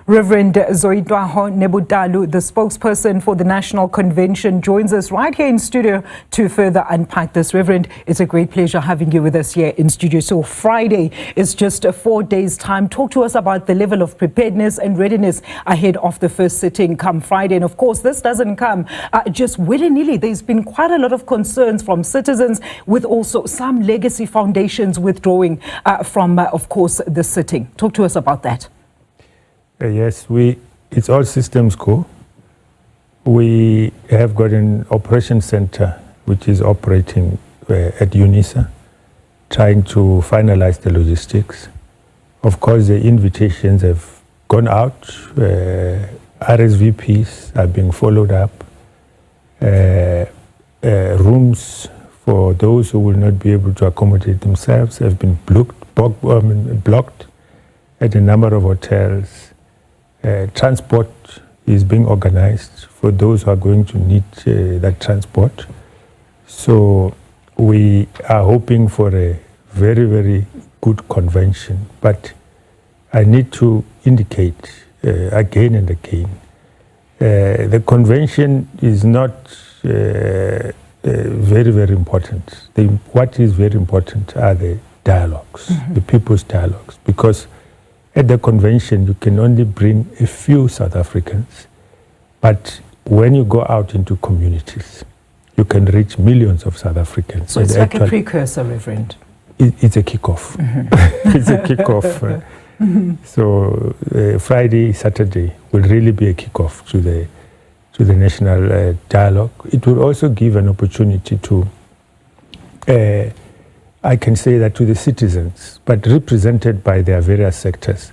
Rev Zwoitwaho Nevhutalu, the spokesperson for the National Convention, joins us right here in studio to further unpack this. Reverend, it's a great pleasure having you with us here in studio. So Friday is just 4 days' time. Talk to us about the level of preparedness and readiness ahead of the first sitting come Friday. And of course, this doesn't come just willy-nilly. There's been quite a lot of concerns from citizens, with also some legacy foundations withdrawing from, of course, the sitting. Talk to us about that. Yes, it's all systems go. We have got an operations center which is operating at UNISA, trying to finalize the logistics. Of course, the invitations have gone out. RSVPs are being followed up. Rooms for those who will not be able to accommodate themselves have been blocked at a number of hotels. Transport is being organized for those who are going to need that transport. So we are hoping for a very, very good convention. But I need to indicate again and again, the convention is not very, very important. What is very important are the dialogues, the people's dialogues, because at the convention, you can only bring a few South Africans, but when you go out into communities, you can reach millions of South Africans. So it's like a precursor, Reverend. It's a kickoff. It's a kickoff. So Friday, Saturday will really be a kickoff to the national dialogue. It will also give an opportunity to I can say that to the citizens, but represented by their various sectors,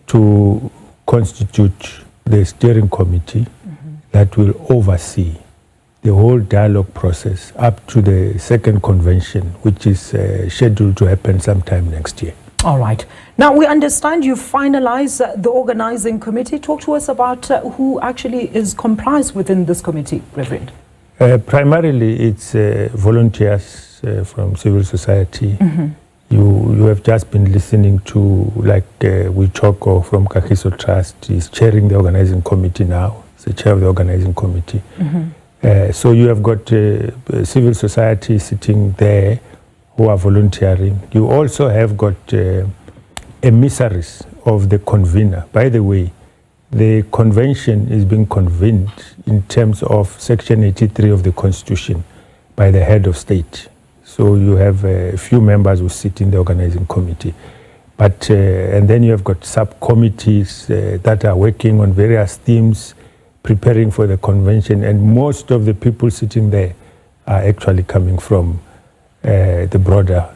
to constitute the steering committee that will oversee the whole dialogue process up to the second convention, which is scheduled to happen sometime next year. All right. Now, we understand you finalized the organizing committee. Talk to us about who actually is comprised within this committee, Reverend. Primarily, it's volunteers from civil society. You have just been listening to, like, Withdrawal from Kagiso Trust is chairing the organizing committee now. He's the chair of the organizing committee. So you have got civil society sitting there who are volunteering. You also have got emissaries of the convener. By the way, the convention is being convened in terms of Section 83 of the Constitution by the head of state. So you have a few members who sit in the organizing committee. But, and then you have got subcommittees that are working on various themes, preparing for the convention. And most of the people sitting there are actually coming from the broader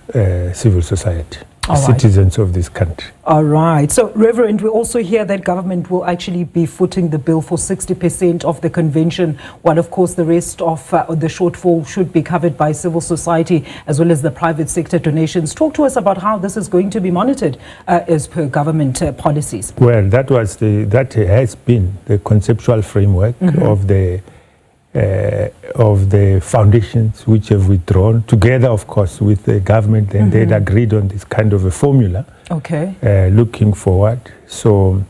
civil society. Citizens of this country. All right. So, Reverend, we also hear that government will actually be footing the bill for 60% of the convention, while, of course, the rest of the shortfall should be covered by civil society as well as the private sector donations. Talk to us about how this is going to be monitored as per government policies. Well, that has been the conceptual framework of the foundations which have withdrawn, together, of course, with the government, and they'd agreed on this kind of a formula. Looking forward. So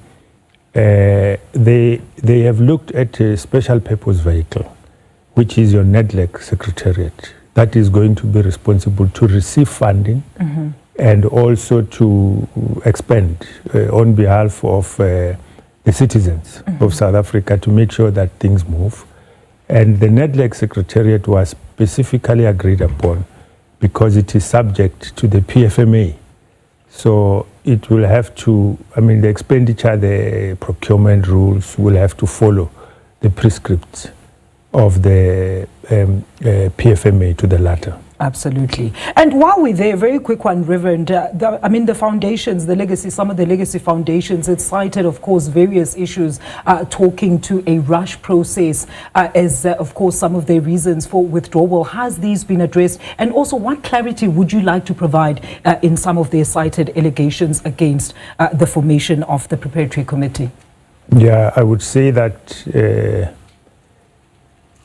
they have looked at a special purpose vehicle, which is your NEDLEC secretariat, that is going to be responsible to receive funding and also to expend on behalf of the citizens of South Africa to make sure that things move. And the NEDLEC Secretariat was specifically agreed upon because it is subject to the PFMA. So it will have to, the expenditure, the procurement rules will have to follow the prescripts of the PFMA to the latter. Absolutely. And while we're there, very quick one, Reverend, the foundations, some of the legacy foundations, it cited, of course, various issues talking to a rush process as, of course, some of the reasons for withdrawal. Has these been addressed? And also, what clarity would you like to provide in some of their cited allegations against the formation of the preparatory committee? Yeah, I would say that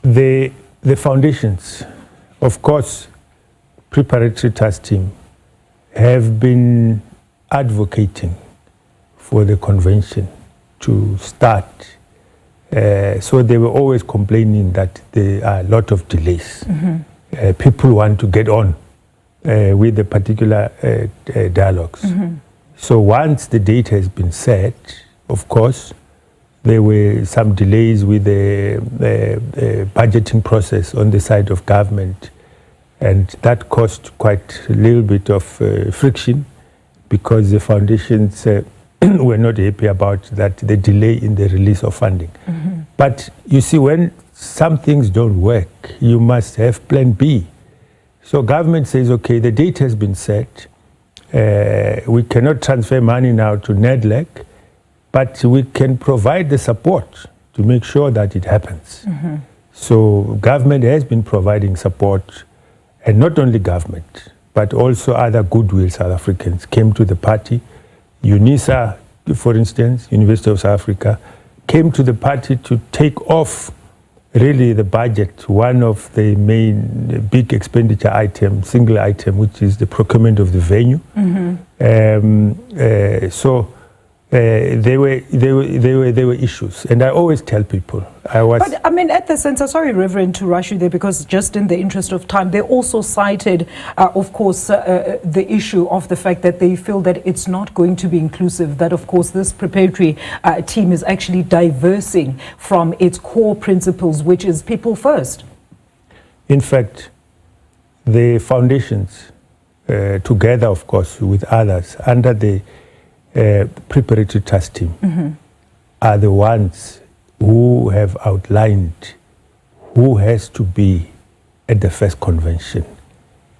the foundations, of course, preparatory task team have been advocating for the convention to start. So they were always complaining that there are a lot of delays. People want to get on with the particular dialogues. So once the date has been set, of course, there were some delays with the budgeting process on the side of government, and that caused quite a little bit of friction, because the foundations were not happy about that, the delay in the release of funding. But you see, when some things don't work, you must have plan B. So government says, okay, the date has been set. We cannot transfer money now to NEDLEC, but we can provide the support to make sure that it happens. So government has been providing support, and not only government, but also other goodwill South Africans came to the party. UNISA, for instance, University of South Africa, came to the party to take off really the budget, one of the main big expenditure item, single item, which is the procurement of the venue. There were issues, and I always tell people But I mean, at the center, sorry, Reverend, to rush you there, because just in the interest of time, they also cited, of course, the issue of the fact that they feel that it's not going to be inclusive. That, of course, this preparatory team is actually diversing from its core principles, which is people first. In fact, the foundations, together, of course, with others, under the preparatory trust team, are the ones who have outlined who has to be at the first convention.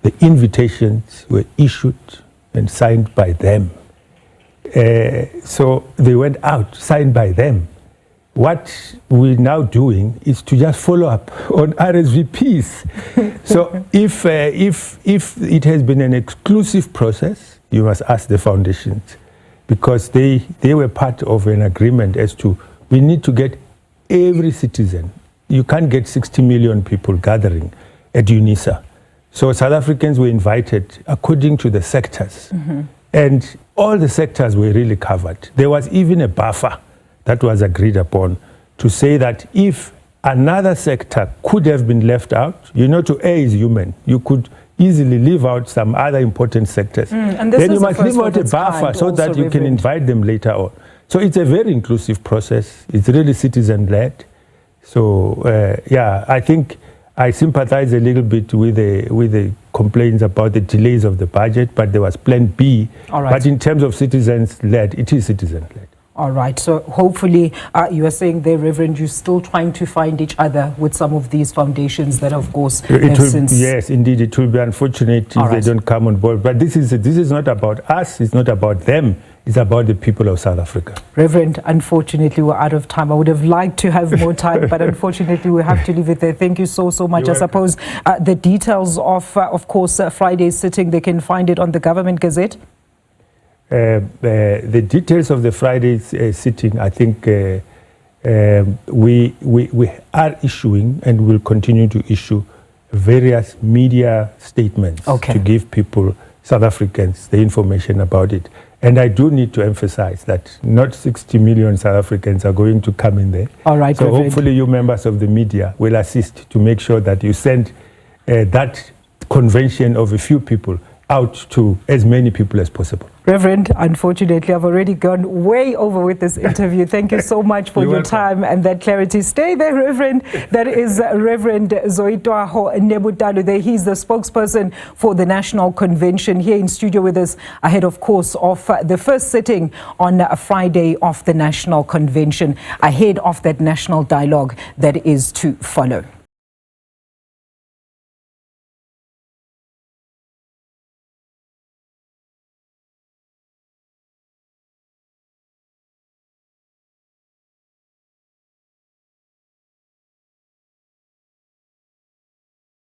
The invitations were issued and signed by them. So they went out, signed by them. What we're now doing is to just follow up on RSVPs. So if it has been an exclusive process, you must ask the foundations, because they were part of an agreement as to, we need to get every citizen. You can't get 60 million people gathering at UNISA. So South Africans were invited according to the sectors. And all the sectors were really covered. There was even a buffer that was agreed upon to say that if another sector could have been left out, you know, to err is human. You could easily leave out some other important sectors. And this then is you must leave out a buffer so that you can invite them later on. So it's a very inclusive process. It's really citizen-led. So yeah, I think I sympathize a little bit with the complaints about the delays of the budget, but there was Plan B. All right. But in terms of citizens-led, it is citizen-led. All right. So hopefully you are saying there, Reverend, you're still trying to find each other with some of these foundations that, of course, have since... Yes, indeed. It will be unfortunate if they don't come on board. But this is not about us. It's not about them. It's about the people of South Africa. Reverend, unfortunately, we're out of time. I would have liked to have more time, but unfortunately, we have to leave it there. Thank you so much. I suppose the details of course, Friday's sitting, they can find it on the Government Gazette? The details of the Friday's sitting, I think we are issuing and will continue to issue various media statements to give people, South Africans, the information about it. And I do need to emphasize that not 60 million South Africans are going to come in there. All right, so Reverend, hopefully you members of the media will assist to make sure that you send that convention of a few people out to as many people as possible. Reverend, unfortunately, I've already gone way over with this interview. Thank you so much for your time and that clarity. Stay there, Reverend. That is Reverend Zwoitwaho Nevhutalu there. He's the spokesperson for the National Convention, here in studio with us ahead, of course, of the first sitting on Friday of the National Convention, ahead of that national dialogue that is to follow.